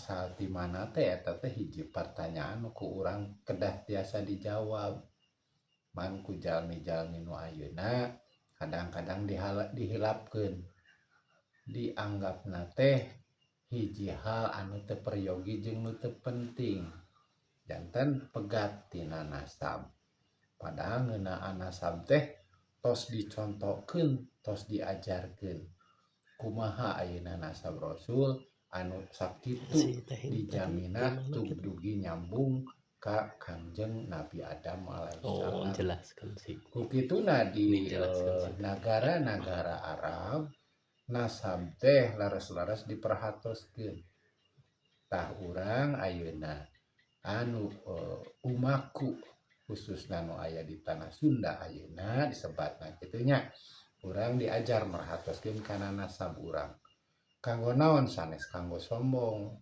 asal di mana teh eta teh hiji pertanyaan ku urang kedah tiasa dijawab. Man ku jalmi-jalmi nu ayeuna kadang-kadang dihilapkeun. Dianggapna teh hiji hal anu teu peryogi jeung nu teu penting. Janten pegat tina nasab. Padahal ngeunaan nasab teh tos dicontohkeun, tos diajarkeun. Kumaha ayeuna nasab Rasul anu sakitu dijamina tug dugi nyambung ka Kangjeng Nabi Adam alaihi salam. Jelaskan sih. Ku kituna di nagara-nagara Arab nasab teh laras-laras diperhatoskeun. Tah urang ayeuna anu umaku khususna nu aya di tanah Sunda ayeuna disebatna kitu nya. Urang diajar merhatoskeun kana nasab urang. Kanggo naon sanes kanggo sombong.